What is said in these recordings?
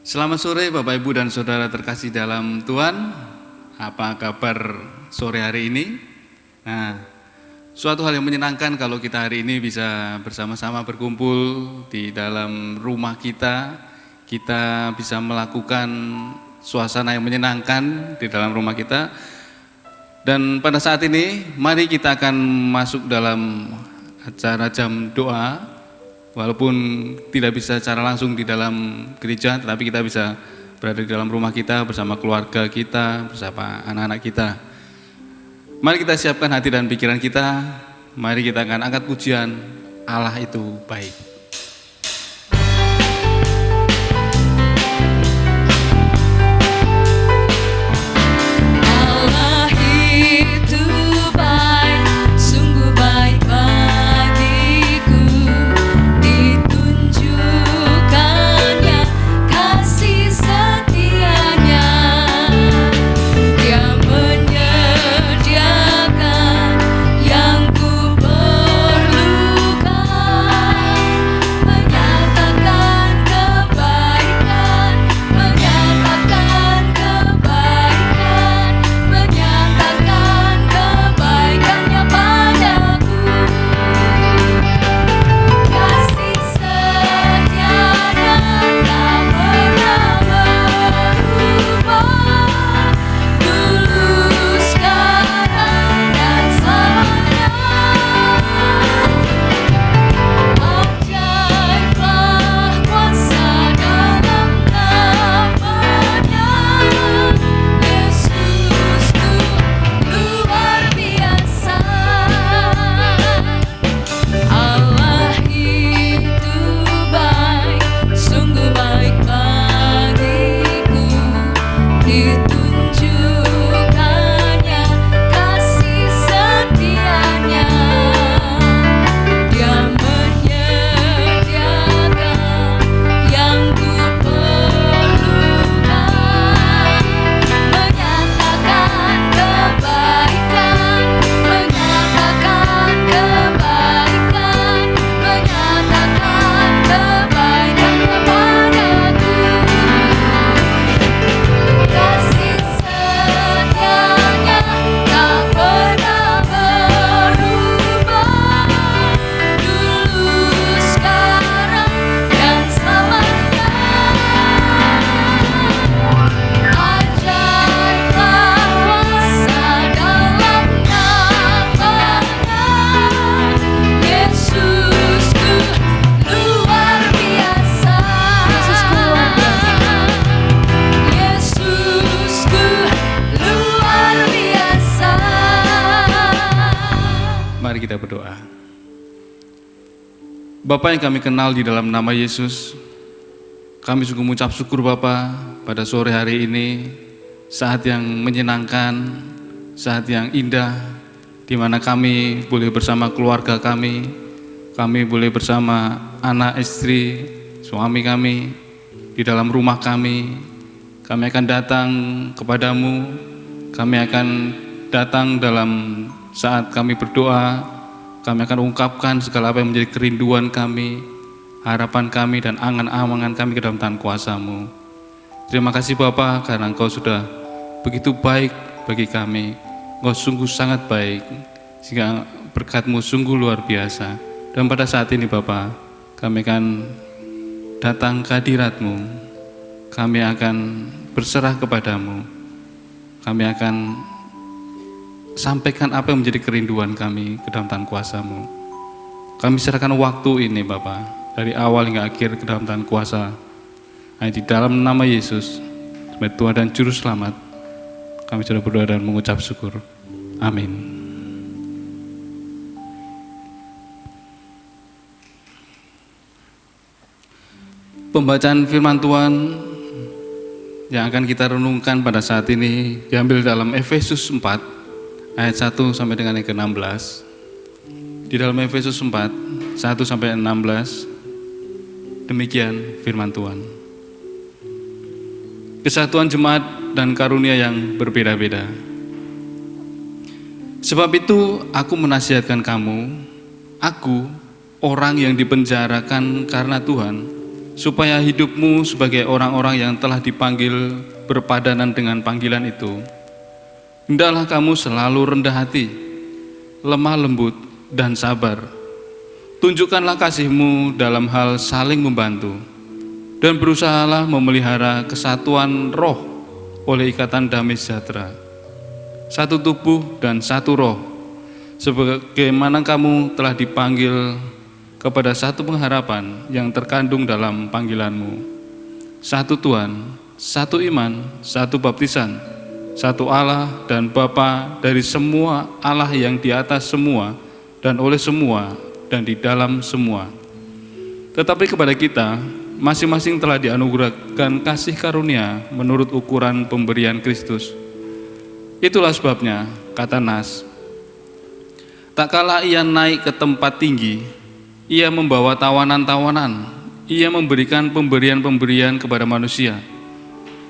Selamat sore Bapak Ibu dan Saudara terkasih dalam Tuhan. Apa kabar sore hari ini? Nah, suatu hal yang menyenangkan kalau kita hari ini bisa bersama-sama berkumpul di dalam rumah kita. Kita bisa melakukan suasana yang menyenangkan di dalam rumah kita. Dan pada saat ini, mari kita akan masuk dalam acara jam doa. Walaupun tidak bisa secara langsung di dalam gereja, tetapi kita bisa berada di dalam rumah kita bersama keluarga kita, bersama anak-anak kita. Mari kita siapkan hati dan pikiran kita. Mari kita akan angkat pujian Allah itu baik. Kita berdoa. Bapa yang kami kenal di dalam nama Yesus, kami sungguh mengucap syukur Bapa pada sore hari ini, saat yang menyenangkan, saat yang indah, di mana kami boleh bersama keluarga kami boleh bersama anak istri, suami kami, di dalam rumah kami akan datang kepadamu, kami akan datang dalam saat kami berdoa. Kami akan ungkapkan segala apa yang menjadi kerinduan kami, harapan kami, dan angan-angan kami ke dalam tangan kuasa-Mu. Terima kasih Bapa, karena Engkau sudah begitu baik bagi kami. Engkau sungguh sangat baik, sehingga berkat-Mu sungguh luar biasa. Dan pada saat ini Bapa, kami akan datang ke hadirat-Mu. Kami akan berserah kepadamu. Kami akan sampaikan apa yang menjadi kerinduan kami ke dalam tangan kuasa-Mu. Kami serahkan waktu ini Bapa, dari awal hingga akhir ke dalam tangan kuasa. Hanya di dalam nama Yesus, sebagai Tuhan dan Juru Selamat, kami sudah berdoa dan mengucap syukur. Amin. Pembacaan firman Tuhan yang akan kita renungkan pada saat ini diambil dalam Efesus 4, ayat 1 sampai dengan yang ke-16. Di dalam Efesus 4, 1 sampai 16, demikian firman Tuhan. Kesatuan jemaat dan karunia yang berbeda-beda. Sebab itu aku menasihatkan kamu, aku orang yang dipenjarakan karena Tuhan, supaya hidupmu sebagai orang-orang yang telah dipanggil berpadanan dengan panggilan itu. Hendaklah kamu selalu rendah hati, lemah lembut, dan sabar. Tunjukkanlah kasihmu dalam hal saling membantu, dan berusahalah memelihara kesatuan roh oleh ikatan damai sejahtera. Satu tubuh dan satu roh, sebagaimana kamu telah dipanggil kepada satu pengharapan yang terkandung dalam panggilanmu. Satu Tuhan, satu iman, satu baptisan, satu Allah dan Bapa dari semua Allah yang di atas semua dan oleh semua dan di dalam semua. Tetapi kepada kita masing-masing telah dianugerahkan kasih karunia menurut ukuran pemberian Kristus. Itulah sebabnya, kata Nas, tak kala ia naik ke tempat tinggi, ia membawa tawanan-tawanan, ia memberikan pemberian-pemberian kepada manusia.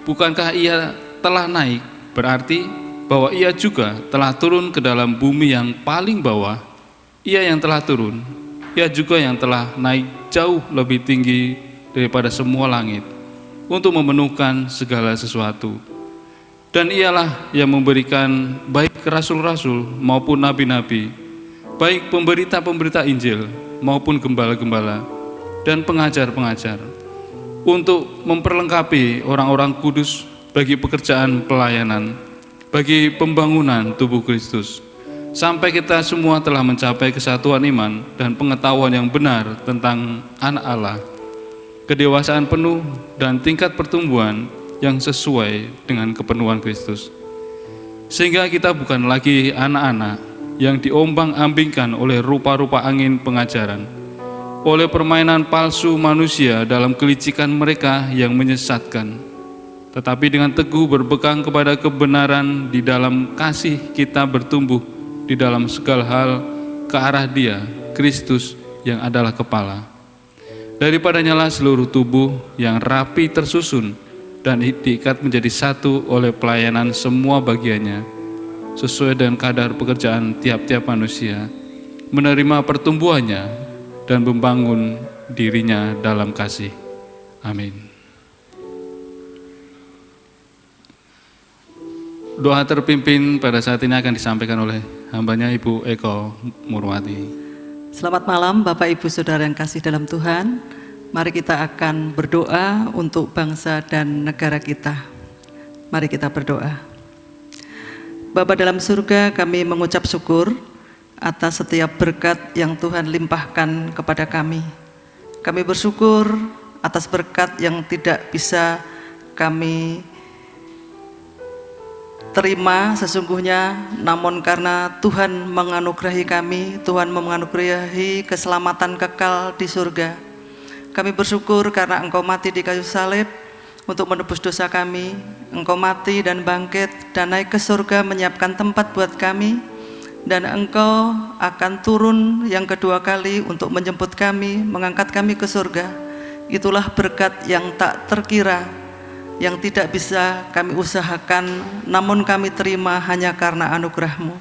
Bukankah ia telah naik, berarti bahwa ia juga telah turun ke dalam bumi yang paling bawah. Ia yang telah turun, ia juga yang telah naik jauh lebih tinggi daripada semua langit untuk memenuhkan segala sesuatu. Dan ialah yang memberikan baik rasul-rasul maupun nabi-nabi, baik pemberita-pemberita Injil maupun gembala-gembala dan pengajar-pengajar, untuk memperlengkapi orang-orang kudus bagi pekerjaan pelayanan, bagi pembangunan tubuh Kristus, sampai kita semua telah mencapai kesatuan iman dan pengetahuan yang benar tentang anak Allah, kedewasaan penuh dan tingkat pertumbuhan yang sesuai dengan kepenuhan Kristus. Sehingga kita bukan lagi anak-anak yang diombang-ambingkan oleh rupa-rupa angin pengajaran, oleh permainan palsu manusia dalam kelicikan mereka yang menyesatkan, tetapi dengan teguh berpegang kepada kebenaran di dalam kasih kita bertumbuh di dalam segala hal ke arah Dia, Kristus yang adalah kepala. Daripadanya seluruh tubuh yang rapi tersusun dan diikat menjadi satu oleh pelayanan semua bagiannya, sesuai dengan kadar pekerjaan tiap-tiap manusia, menerima pertumbuhannya dan membangun dirinya dalam kasih. Amin. Doa terpimpin pada saat ini akan disampaikan oleh hambanya Ibu Eko Murwati. Selamat malam Bapak Ibu Saudara yang kasih dalam Tuhan. Mari kita akan berdoa untuk bangsa dan negara kita. Mari kita berdoa. Bapa dalam surga, kami mengucap syukur atas setiap berkat yang Tuhan limpahkan kepada kami. Kami bersyukur atas berkat yang tidak bisa kami terima sesungguhnya, namun karena Tuhan menganugerahi kami, Tuhan menganugerahi keselamatan kekal di surga. Kami bersyukur karena Engkau mati di kayu salib untuk menebus dosa kami. Engkau mati dan bangkit dan naik ke surga menyiapkan tempat buat kami. Dan Engkau akan turun yang kedua kali untuk menjemput kami, mengangkat kami ke surga. Itulah berkat yang tak terkira, yang tidak bisa kami usahakan, namun kami terima hanya karena anugerah-Mu.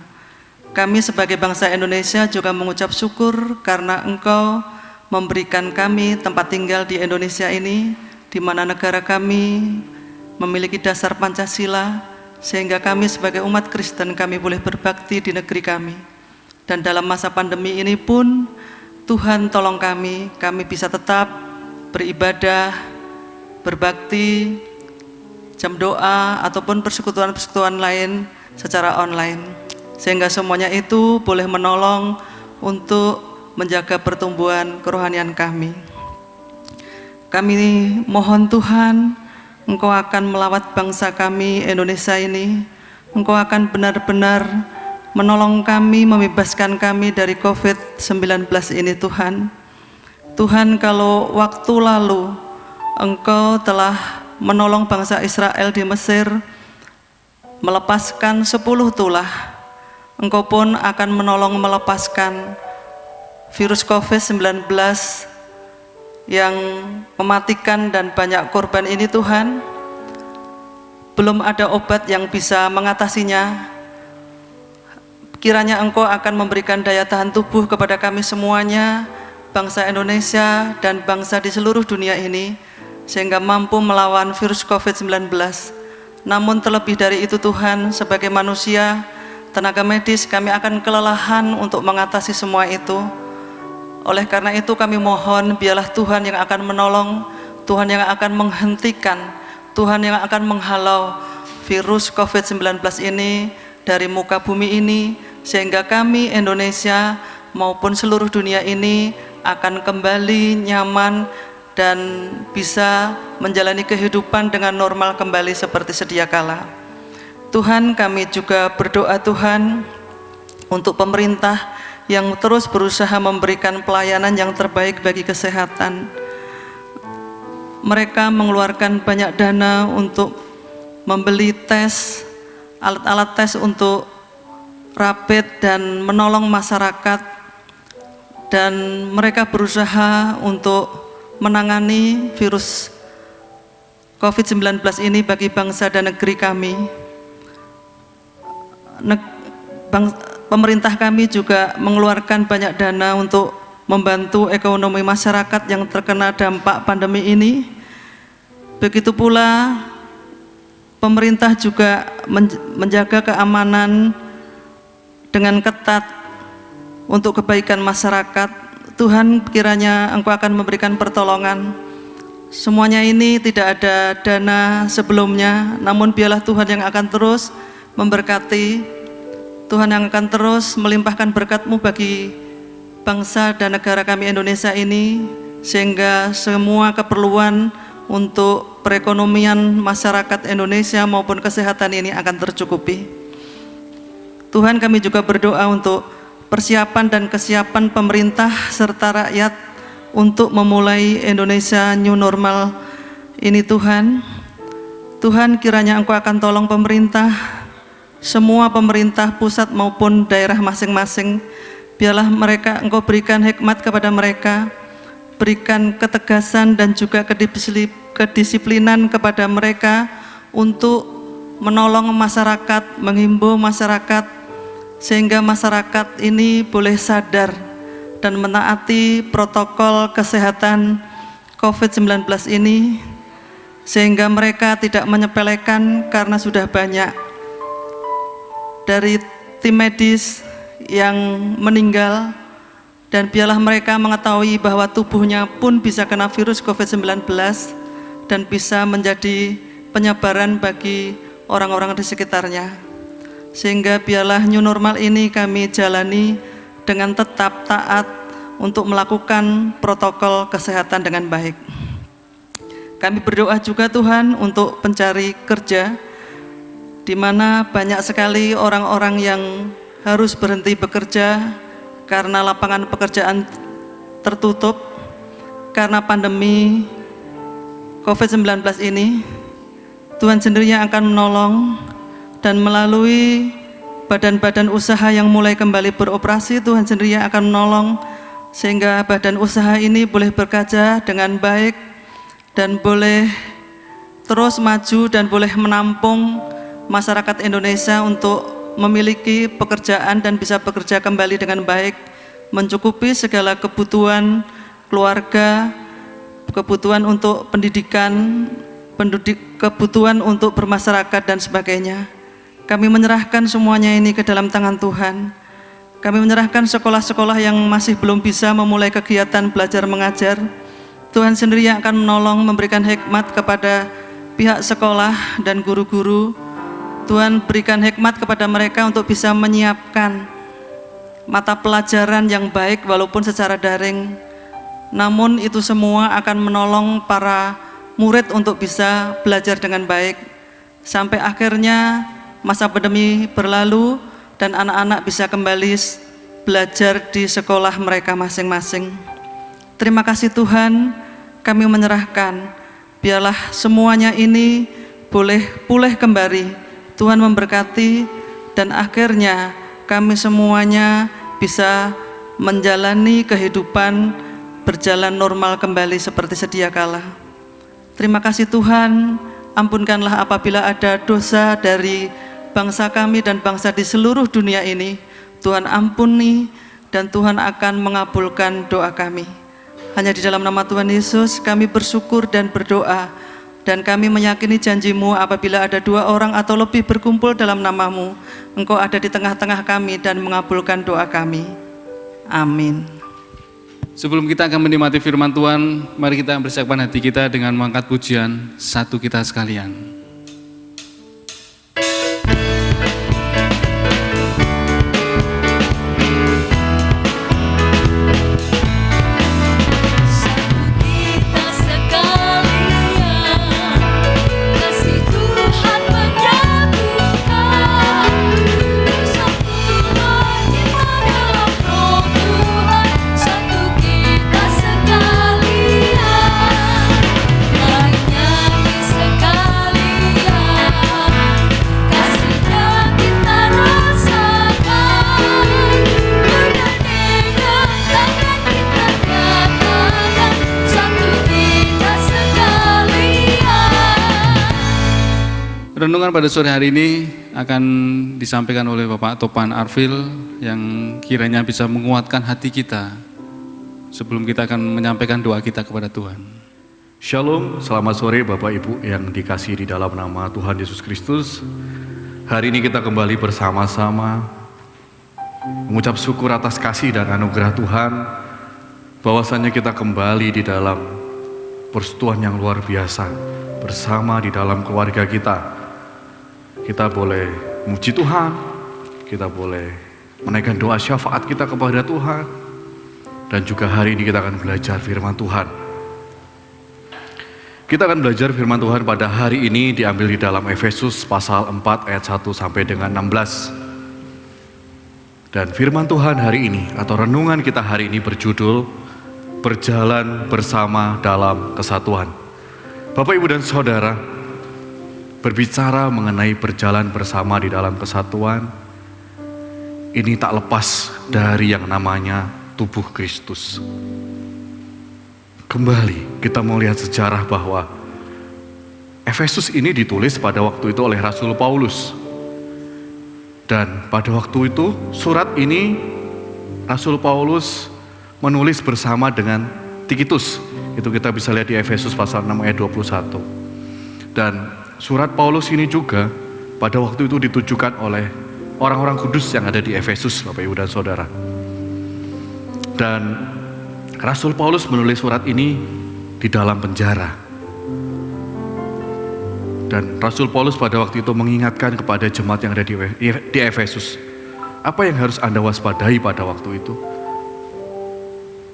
Kami sebagai bangsa Indonesia juga mengucap syukur karena Engkau memberikan kami tempat tinggal di Indonesia ini, di mana negara kami memiliki dasar Pancasila, sehingga kami sebagai umat Kristen kami boleh berbakti di negeri kami. Dan dalam masa pandemi ini pun Tuhan tolong kami bisa tetap beribadah, berbakti, jam doa ataupun persekutuan-persekutuan lain secara online, sehingga semuanya itu boleh menolong untuk menjaga pertumbuhan kerohanian kami. Kami mohon Tuhan, Engkau akan melawat bangsa kami Indonesia ini. Engkau akan benar-benar menolong kami, membebaskan kami dari COVID-19 ini Tuhan. Tuhan, kalau waktu lalu Engkau telah menolong bangsa Israel di Mesir, melepaskan 10 tulah, Engkau pun akan menolong melepaskan virus COVID-19 yang mematikan dan banyak korban ini Tuhan. Belum ada obat yang bisa mengatasinya. Kiranya Engkau akan memberikan daya tahan tubuh kepada kami semuanya, bangsa Indonesia dan bangsa di seluruh dunia ini sehingga mampu melawan virus COVID-19. Namun terlebih dari itu Tuhan, sebagai manusia, tenaga medis, kami akan kelelahan untuk mengatasi semua itu. Oleh karena itu kami mohon biarlah Tuhan yang akan menolong, Tuhan yang akan menghentikan, Tuhan yang akan menghalau virus COVID-19 ini dari muka bumi ini, sehingga kami Indonesia maupun seluruh dunia ini akan kembali nyaman dan bisa menjalani kehidupan dengan normal kembali seperti sedia kala. Tuhan, kami juga berdoa Tuhan untuk pemerintah yang terus berusaha memberikan pelayanan yang terbaik bagi kesehatan. Mereka mengeluarkan banyak dana untuk membeli tes, alat-alat tes untuk rapid dan menolong masyarakat, dan mereka berusaha untuk menangani virus COVID-19 ini bagi bangsa dan negeri kami. Pemerintah kami juga mengeluarkan banyak dana untuk membantu ekonomi masyarakat yang terkena dampak pandemi ini. Begitu pula pemerintah juga menjaga keamanan dengan ketat untuk kebaikan masyarakat. Tuhan, kiranya Engkau akan memberikan pertolongan. Semuanya ini tidak ada dana sebelumnya, namun biarlah Tuhan yang akan terus memberkati, Tuhan yang akan terus melimpahkan berkat-Mu bagi bangsa dan negara kami Indonesia ini, sehingga semua keperluan untuk perekonomian masyarakat Indonesia maupun kesehatan ini akan tercukupi. Tuhan, kami juga berdoa untuk persiapan dan kesiapan pemerintah serta rakyat untuk memulai Indonesia New Normal ini Tuhan. Tuhan, kiranya Engkau akan tolong pemerintah, semua pemerintah pusat maupun daerah masing-masing. Biarlah mereka, Engkau berikan hikmat kepada mereka, berikan ketegasan dan juga kedisiplinan kepada mereka untuk menolong masyarakat, menghimbau masyarakat, sehingga masyarakat ini boleh sadar dan menaati protokol kesehatan COVID-19 ini, sehingga mereka tidak menyepelekan karena sudah banyak dari tim medis yang meninggal, dan biarlah mereka mengetahui bahwa tubuhnya pun bisa kena virus COVID-19 dan bisa menjadi penyebaran bagi orang-orang di sekitarnya. Sehingga biarlah new normal ini kami jalani dengan tetap taat untuk melakukan protokol kesehatan dengan baik. Kami berdoa juga Tuhan untuk pencari kerja, di mana banyak sekali orang-orang yang harus berhenti bekerja karena lapangan pekerjaan tertutup karena pandemi COVID-19 ini. Tuhan sendiri yang akan menolong, dan melalui badan-badan usaha yang mulai kembali beroperasi, Tuhan sendiri yang akan menolong sehingga badan usaha ini boleh bekerja dengan baik dan boleh terus maju dan boleh menampung masyarakat Indonesia untuk memiliki pekerjaan dan bisa bekerja kembali dengan baik, mencukupi segala kebutuhan keluarga, kebutuhan untuk pendidikan, kebutuhan untuk bermasyarakat dan sebagainya. Kami menyerahkan semuanya ini ke dalam tangan Tuhan. Kami menyerahkan sekolah-sekolah yang masih belum bisa memulai kegiatan belajar mengajar. Tuhan sendiri yang akan menolong, memberikan hikmat kepada pihak sekolah dan guru-guru. Tuhan berikan hikmat kepada mereka untuk bisa menyiapkan mata pelajaran yang baik walaupun secara daring. Namun itu semua akan menolong para murid untuk bisa belajar dengan baik sampai akhirnya masa pandemi berlalu dan anak-anak bisa kembali belajar di sekolah mereka masing-masing. Terima kasih Tuhan, kami menyerahkan, biarlah semuanya ini boleh pulih kembali. Tuhan memberkati, dan akhirnya kami semuanya bisa menjalani kehidupan berjalan normal kembali seperti sedia kala. Terima kasih Tuhan, ampunkanlah apabila ada dosa dari bangsa kami dan bangsa di seluruh dunia ini. Tuhan ampuni, dan Tuhan akan mengabulkan doa kami. Hanya di dalam nama Tuhan Yesus kami bersyukur dan berdoa. Dan kami meyakini janji-Mu apabila ada 2 orang atau lebih berkumpul dalam nama-Mu, Engkau ada di tengah-tengah kami dan mengabulkan doa kami. Amin. Sebelum kita akan menikmati firman Tuhan, mari kita persiapkan hati kita dengan mengangkat pujian Satu Kita Sekalian. Renungan pada sore hari ini akan disampaikan oleh Bapak Topan Arfil yang kiranya bisa menguatkan hati kita sebelum kita akan menyampaikan doa kita kepada Tuhan. Shalom, selamat sore Bapak Ibu yang dikasihi di dalam nama Tuhan Yesus Kristus. Hari ini kita kembali bersama-sama mengucap syukur atas kasih dan anugerah Tuhan, bahwasannya kita kembali di dalam persekutuan yang luar biasa bersama di dalam keluarga kita. Kita boleh muji Tuhan, kita boleh menaikkan doa syafaat kita kepada Tuhan, dan juga hari ini kita akan belajar firman Tuhan. Kita akan belajar firman Tuhan pada hari ini diambil di dalam Efesus pasal 4 ayat 1 sampai dengan 16. Dan firman Tuhan hari ini atau renungan kita hari ini berjudul Berjalan Bersama Dalam Kesatuan. Bapak, Ibu, dan Saudara, berbicara mengenai berjalan bersama di dalam kesatuan, ini tak lepas dari yang namanya tubuh Kristus. Kembali kita mau lihat sejarah bahwa Efesus ini ditulis pada waktu itu oleh Rasul Paulus. Dan pada waktu itu surat ini Rasul Paulus menulis bersama dengan Tikitus. Itu kita bisa lihat di Efesus pasal 6 ayat 21. Dan surat Paulus ini juga pada waktu itu ditujukan oleh orang-orang kudus yang ada di Efesus, Bapak, Ibu, dan Saudara. Dan Rasul Paulus menulis surat ini di dalam penjara. Dan Rasul Paulus pada waktu itu mengingatkan kepada jemaat yang ada di Efesus, apa yang harus Anda waspadai pada waktu itu.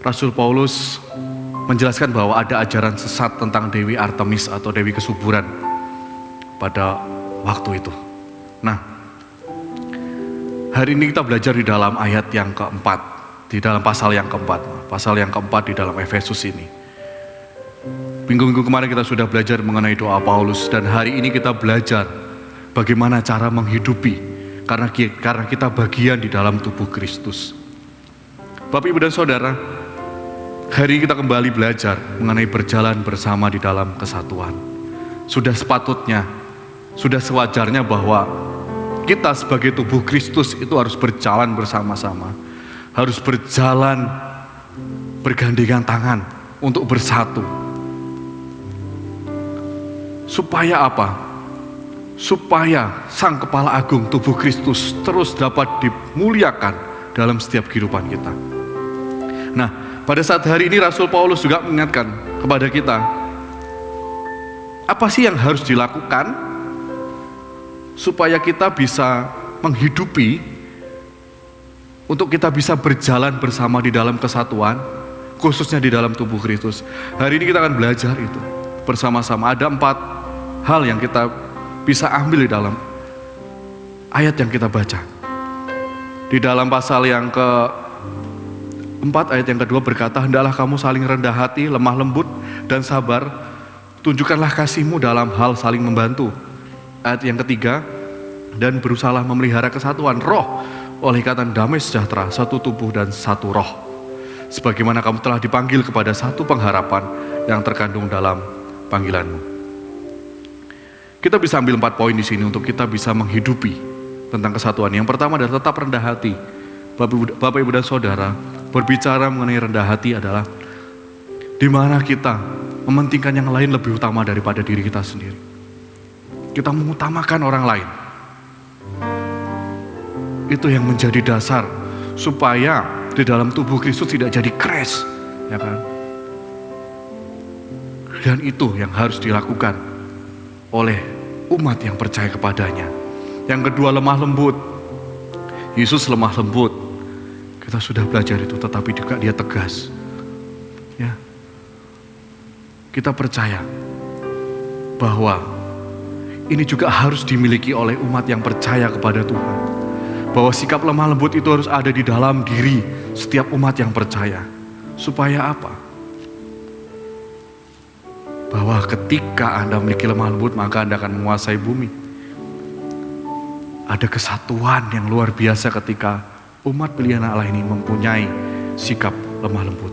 Rasul Paulus menjelaskan bahwa ada ajaran sesat tentang Dewi Artemis atau Dewi Kesuburan pada waktu itu. Nah, hari ini kita belajar di dalam ayat yang keempat, di dalam pasal yang keempat di dalam Efesus ini. Minggu-minggu kemarin kita sudah belajar mengenai doa Paulus, dan hari ini kita belajar bagaimana cara menghidupi, karena kita bagian di dalam tubuh Kristus. Bapak, Ibu, dan Saudara, hari ini kita kembali belajar mengenai berjalan bersama di dalam kesatuan. Sudah sepatutnya, sudah sewajarnya bahwa kita sebagai tubuh Kristus itu harus berjalan bersama-sama, harus berjalan bergandengan tangan untuk bersatu. Supaya apa? Supaya Sang Kepala Agung tubuh Kristus terus dapat dimuliakan dalam setiap kehidupan kita. Nah, pada saat hari ini Rasul Paulus juga mengingatkan kepada kita, apa sih yang harus dilakukan supaya kita bisa menghidupi, untuk kita bisa berjalan bersama di dalam kesatuan, khususnya di dalam tubuh Kristus. Hari ini kita akan belajar itu bersama-sama. Ada 4 hal yang kita bisa ambil di dalam ayat yang kita baca. Di dalam pasal yang ke-4 ayat yang kedua berkata, hendaklah kamu saling rendah hati, lemah lembut, dan sabar. Tunjukkanlah kasih-Mu dalam hal saling membantu. Ayat yang ketiga, dan berusahalah memelihara kesatuan roh oleh ikatan damai sejahtera, satu tubuh dan satu roh. Sebagaimana kamu telah dipanggil kepada satu pengharapan yang terkandung dalam panggilanmu. Kita bisa ambil 4 poin di sini untuk kita bisa menghidupi tentang kesatuan. Yang pertama adalah tetap rendah hati. Bapak, Ibu, dan Saudara, berbicara mengenai rendah hati adalah di mana kita mementingkan yang lain lebih utama daripada diri kita sendiri. Kita mengutamakan orang lain. Itu yang menjadi dasar supaya di dalam tubuh Kristus tidak jadi crash, ya kan? Dan itu yang harus dilakukan oleh umat yang percaya kepadanya. Yang kedua, lemah lembut. Yesus lemah lembut. Kita sudah belajar itu, tetapi juga dia tegas. Ya. Kita percaya bahwa ini juga harus dimiliki oleh umat yang percaya kepada Tuhan. Bahwa sikap lemah lembut itu harus ada di dalam diri setiap umat yang percaya. Supaya apa? Bahwa ketika Anda memiliki lemah lembut, maka Anda akan menguasai bumi. Ada kesatuan yang luar biasa ketika umat pilihan Allah ini mempunyai sikap lemah lembut.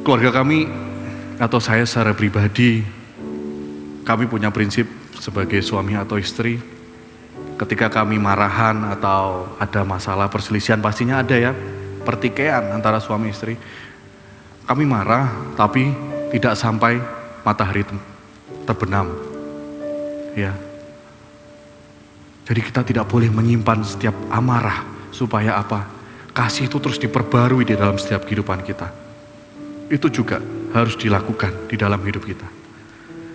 Keluarga kami atau saya secara pribadi, kami punya prinsip sebagai suami atau istri. Ketika kami marahan atau ada masalah perselisihan, pastinya ada ya, pertikaian antara suami istri. Kami marah tapi tidak sampai matahari terbenam. Ya. Jadi kita tidak boleh menyimpan setiap amarah, supaya apa? Kasih itu terus diperbarui di dalam setiap kehidupan kita. Itu juga harus dilakukan di dalam hidup kita.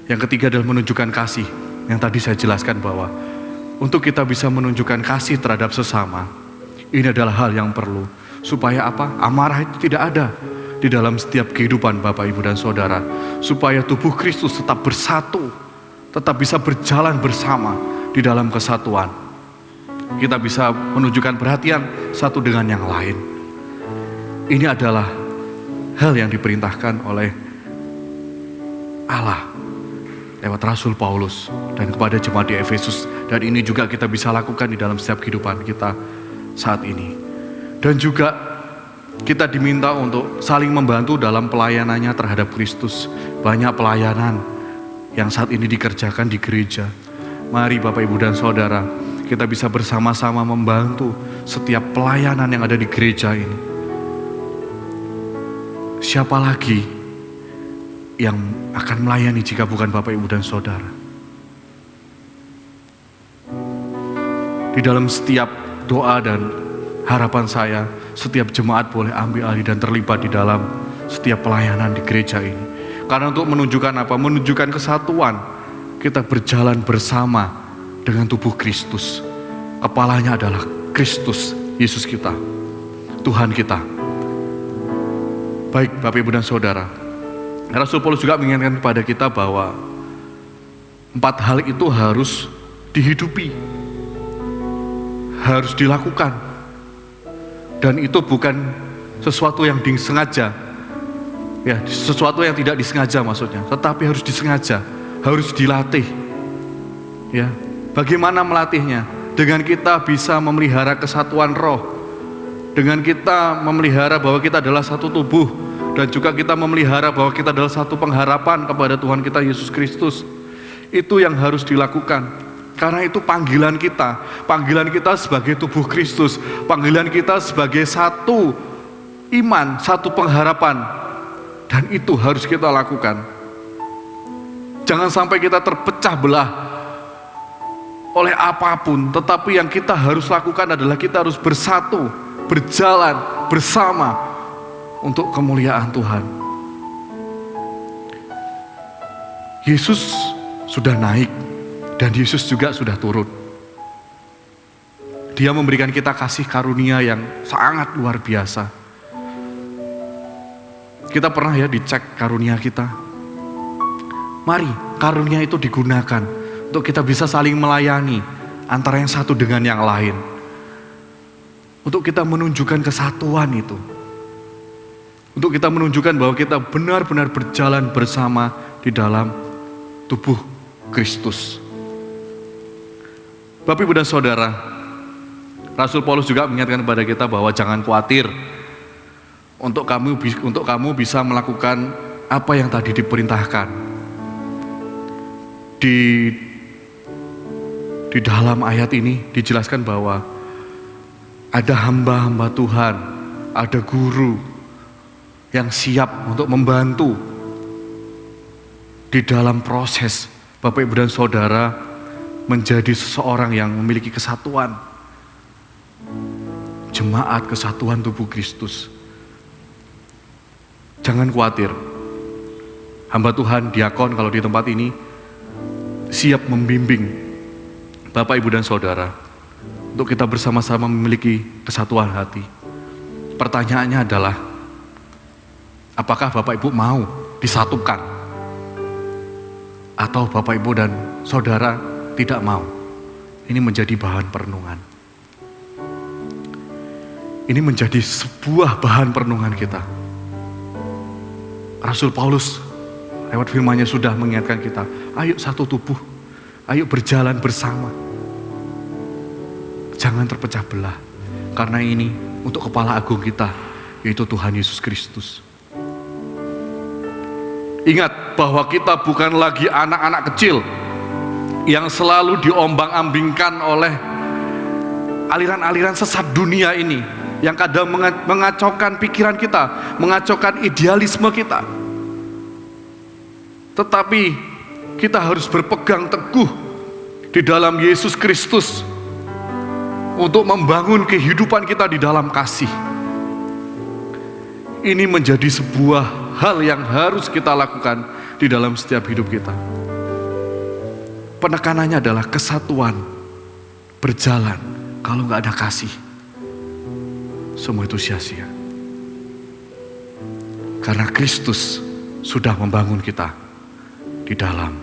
Yang ketiga adalah menunjukkan kasih. Yang tadi saya jelaskan bahwa untuk kita bisa menunjukkan kasih terhadap sesama, ini adalah hal yang perlu. Supaya apa? Amarah itu tidak ada di dalam setiap kehidupan Bapak, Ibu, dan Saudara. Supaya tubuh Kristus tetap bersatu, tetap bisa berjalan bersama di dalam kesatuan. Kita bisa menunjukkan perhatian satu dengan yang lain. Ini adalah hal yang diperintahkan oleh Allah lewat Rasul Paulus dan kepada jemaat di Efesus. Dan ini juga kita bisa lakukan di dalam setiap kehidupan kita saat ini. Dan juga kita diminta untuk saling membantu dalam pelayanannya terhadap Kristus. Banyak pelayanan yang saat ini dikerjakan di gereja. Mari Bapak, Ibu, dan Saudara, kita bisa bersama-sama membantu setiap pelayanan yang ada di gereja ini. Siapa lagi yang akan melayani jika bukan Bapak, Ibu, dan Saudara? Di dalam setiap doa dan harapan saya, setiap jemaat boleh ambil alih dan terlibat di dalam setiap pelayanan di gereja ini. Karena untuk menunjukkan apa? Menunjukkan kesatuan. Kita berjalan bersama dengan tubuh Kristus. Kepalanya adalah Kristus, Yesus kita, Tuhan kita. Baik Bapak, Ibu, dan Saudara, Rasul Paulus juga mengingatkan kepada kita bahwa 4 hal itu harus dihidupi, harus dilakukan. Dan itu bukan sesuatu yang disengaja, ya, sesuatu yang tidak disengaja maksudnya, tetapi harus disengaja, harus dilatih. Ya, bagaimana melatihnya? Dengan kita bisa memelihara kesatuan roh, dengan kita memelihara bahwa kita adalah satu tubuh, dan juga kita memelihara bahwa kita adalah satu pengharapan kepada Tuhan kita Yesus Kristus. Itu yang harus dilakukan. Karena itu panggilan kita sebagai tubuh Kristus, panggilan kita sebagai satu iman, satu pengharapan. Dan itu harus kita lakukan. Jangan sampai kita terpecah belah oleh apapun, tetapi yang kita harus lakukan adalah kita harus bersatu, berjalan bersama untuk kemuliaan Tuhan. Yesus sudah naik dan Yesus juga sudah turun. Dia memberikan kita kasih karunia yang sangat luar biasa. Kita pernah ya dicek karunia kita. Mari karunia itu digunakan untuk kita bisa saling melayani antara yang satu dengan yang lain. Untuk kita menunjukkan kesatuan itu. Untuk kita menunjukkan bahwa kita benar-benar berjalan bersama di dalam tubuh Kristus. Bapak, Ibu, dan Saudara, Rasul Paulus juga mengingatkan kepada kita bahwa jangan khawatir untuk kamu bisa melakukan apa yang tadi diperintahkan. Di dalam ayat ini dijelaskan bahwa ada hamba-hamba Tuhan, ada guru, yang siap untuk membantu di dalam proses Bapak Ibu dan Saudara menjadi seseorang yang memiliki kesatuan, jemaat kesatuan tubuh Kristus. Jangan khawatir, hamba Tuhan, diakon kalau di tempat ini siap membimbing Bapak Ibu dan Saudara untuk kita bersama-sama memiliki kesatuan hati. Pertanyaannya adalah, apakah Bapak Ibu mau disatukan? Atau Bapak Ibu dan Saudara tidak mau? Ini menjadi bahan perenungan. Ini menjadi sebuah bahan perenungan kita. Rasul Paulus lewat firman-Nya sudah mengingatkan kita, ayo satu tubuh, ayo berjalan bersama. Jangan terpecah belah, karena ini untuk kepala agung kita, yaitu Tuhan Yesus Kristus. Ingat bahwa kita bukan lagi anak-anak kecil yang selalu diombang-ambingkan oleh aliran-aliran sesat dunia ini, yang kadang mengacaukan pikiran kita, mengacaukan idealisme kita. Tetapi kita harus berpegang teguh di dalam Yesus Kristus untuk membangun kehidupan kita di dalam kasih. Ini menjadi sebuah hal yang harus kita lakukan di dalam setiap hidup kita. Penekanannya adalah kesatuan, berjalan. Kalau nggak ada kasih, semua itu sia-sia. Karena Kristus sudah membangun kita di dalam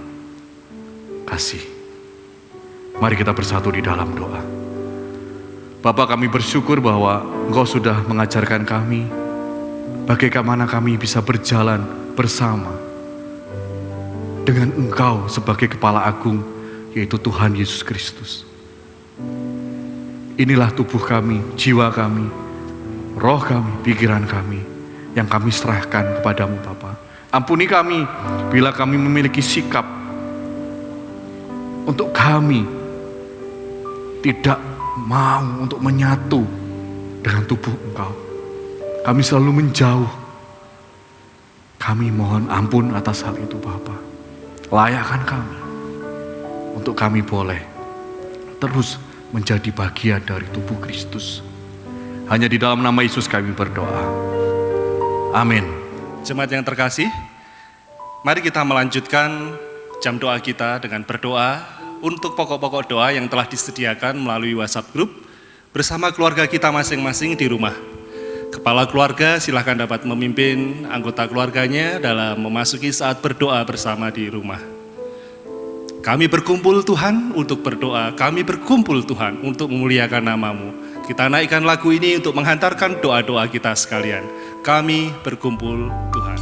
kasih. Mari kita bersatu di dalam doa. Bapa, kami bersyukur bahwa Engkau sudah mengajarkan kami bagaimana kami bisa berjalan bersama dengan Engkau sebagai kepala agung, yaitu Tuhan Yesus Kristus. Inilah tubuh kami, jiwa kami, roh kami, pikiran kami yang kami serahkan kepadamu Bapa. Ampuni kami bila kami memiliki sikap untuk kami tidak mau untuk menyatu dengan tubuh Engkau. Kami selalu menjauh. Kami mohon ampun atas hal itu Bapa. Layakkan kami untuk kami boleh terus menjadi bagian dari tubuh Kristus. Hanya di dalam nama Yesus kami berdoa. Amin. Jemaat yang terkasih, mari kita melanjutkan jam doa kita dengan berdoa untuk pokok-pokok doa yang telah disediakan melalui WhatsApp Group bersama keluarga kita masing-masing di rumah. Kepala keluarga silahkan dapat memimpin anggota keluarganya dalam memasuki saat berdoa bersama di rumah. Kami berkumpul Tuhan untuk berdoa, kami berkumpul Tuhan untuk memuliakan nama-Mu. Kita naikkan lagu ini untuk menghantarkan doa-doa kita sekalian. Kami berkumpul Tuhan.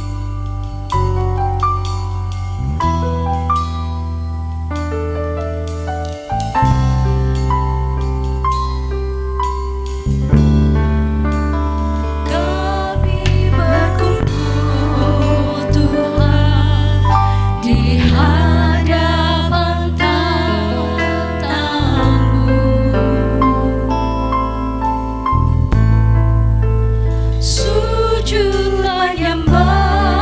Sujudlah nyembah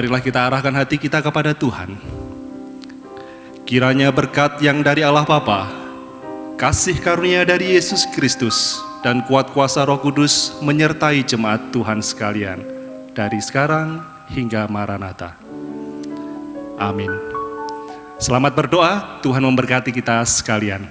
marilah kita arahkan hati kita kepada Tuhan. Kiranya berkat yang dari Allah Bapa, kasih karunia dari Yesus Kristus, dan kuat kuasa Roh Kudus menyertai jemaat Tuhan sekalian, dari sekarang hingga Maranatha. Amin. Selamat berdoa, Tuhan memberkati kita sekalian.